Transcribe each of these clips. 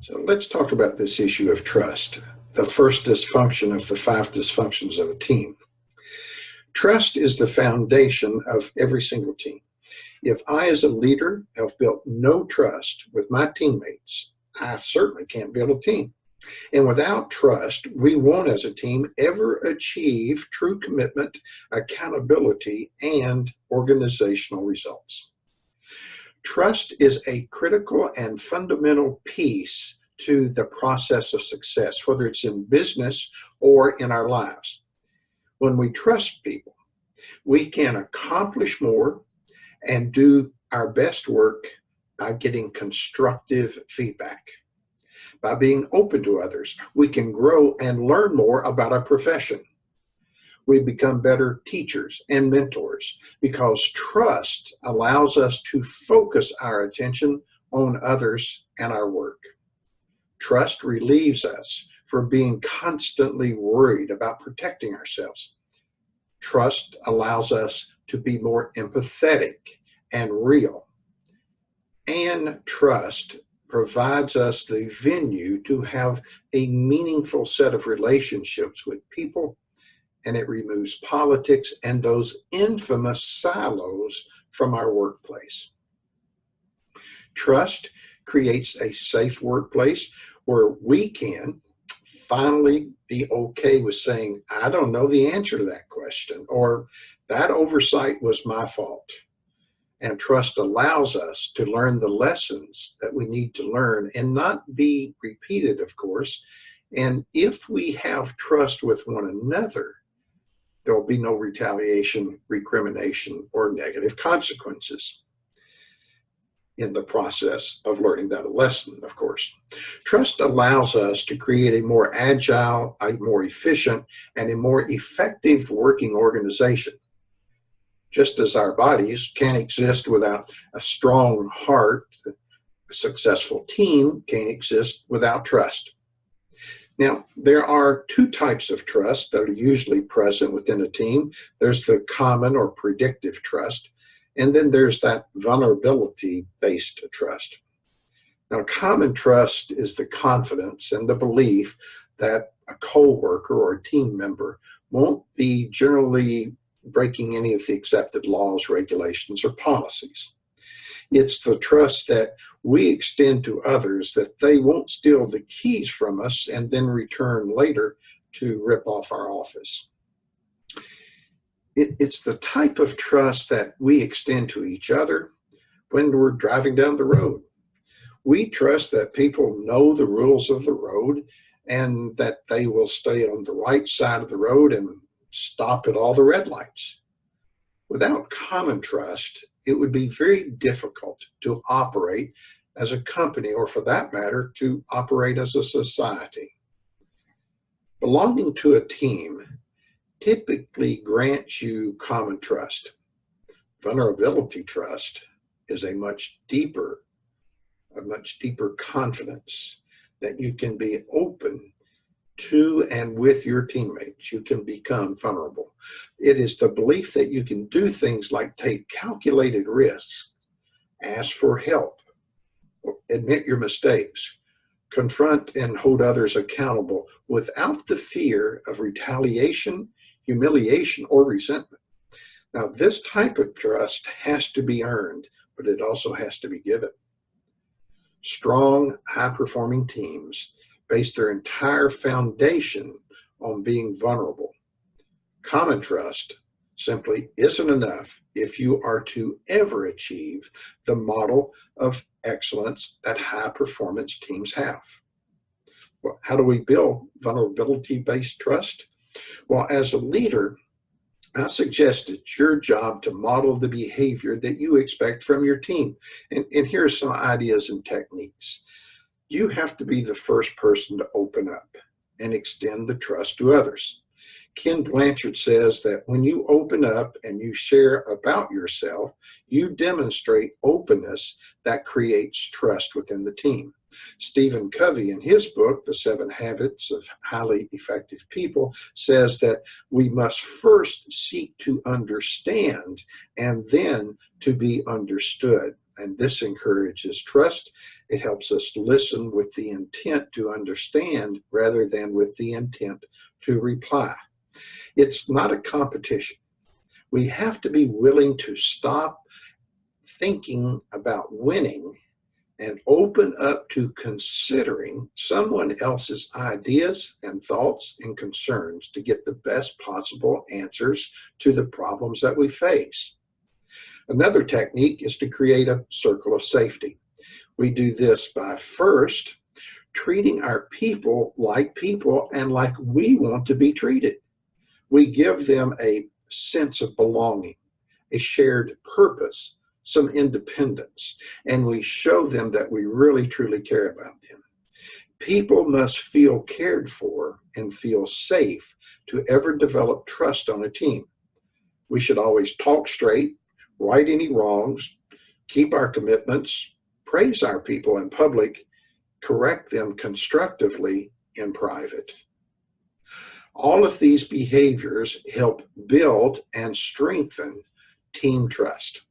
So let's talk about this issue of trust, the first dysfunction of the 5 dysfunctions of a team. Trust is the foundation of every single team. If I, as a leader, have built no trust with my teammates, I certainly can't build a team. And without trust, we won't, as a team, ever achieve true commitment, accountability, and organizational results. Trust is a critical and fundamental piece to the process of success, whether it's in business or in our lives. When we trust people, we can accomplish more and do our best work by getting constructive feedback. By being open to others, we can grow and learn more about our profession. We become better teachers and mentors because trust allows us to focus our attention on others and our work. Trust relieves us from being constantly worried about protecting ourselves. Trust allows us to be more empathetic and real. And trust provides us the venue to have a meaningful set of relationships with people, and it removes politics and those infamous silos from our workplace. Trust creates a safe workplace where we can finally be okay with saying, I don't know the answer to that question, or that oversight was my fault. And trust allows us to learn the lessons that we need to learn and not be repeated, of course. And if we have trust with one another, there'll be no retaliation, recrimination, or negative consequences in the process of learning that lesson, of course. Trust allows us to create a more agile, a more efficient, and a more effective working organization. Just as our bodies can't exist without a strong heart, a successful team can't exist without trust. Now, there are 2 types of trust that are usually present within a team. There's the common or predictive trust, and then there's that vulnerability-based trust. Now, common trust is the confidence and the belief that a coworker or a team member won't be generally breaking any of the accepted laws, regulations, or policies. It's the trust that we extend to others that they won't steal the keys from us and then return later to rip off our office. It's the type of trust that we extend to each other when we're driving down the road. We trust that people know the rules of the road and that they will stay on the right side of the road and stop at all the red lights. Without common trust, it would be very difficult to operate as a company, or for that matter, to operate as a society. Belonging to a team typically grants you common trust. Vulnerability trust is a much deeper confidence that you can be open to and with your teammates. You can become vulnerable. It is the belief that you can do things like take calculated risks, ask for help, admit your mistakes, confront and hold others accountable without the fear of retaliation, humiliation, or resentment. Now, this type of trust has to be earned, but it also has to be given. Strong, high-performing teams base their entire foundation on being vulnerable. Common trust simply isn't enough if you are to ever achieve the model of excellence that high-performance teams have. Well, how do we build vulnerability-based trust? Well, as a leader, I suggest it's your job to model the behavior that you expect from your team. And here's some ideas and techniques. You have to be the first person to open up and extend the trust to others. Ken Blanchard says that when you open up and you share about yourself, you demonstrate openness that creates trust within the team. Stephen Covey, in his book, The 7 Habits of Highly Effective People, says that we must first seek to understand and then to be understood. And this encourages trust It helps us listen with the intent to understand rather than with the intent to reply. It's not a competition. We have to be willing to stop thinking about winning and open up to considering someone else's ideas and thoughts and concerns to get the best possible answers to the problems that we face. Another technique is to create a circle of safety. We do this by first treating our people and like we want to be treated. We give them a sense of belonging, a shared purpose, some independence, and we show them that we really truly care about them. People must feel cared for and feel safe to ever develop trust on a team. We should always talk straight, right any wrongs, keep our commitments, praise our people in public, correct them constructively in private. All of these behaviors help build and strengthen team trust.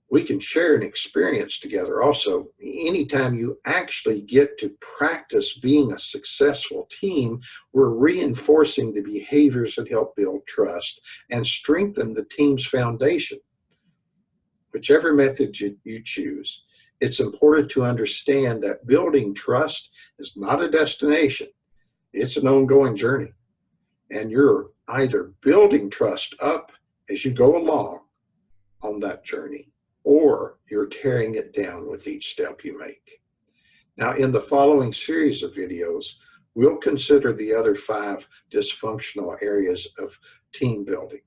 We can share an experience together also. Anytime you actually get to practice being a successful team, we're reinforcing the behaviors that help build trust and strengthen the team's foundation. Whichever method you choose, it's important to understand that building trust is not a destination. It's an ongoing journey. And you're either building trust up as you go along on that journey, or you're tearing it down with each step you make. Now, in the following series of videos, we'll consider the other 5 dysfunctional areas of team building.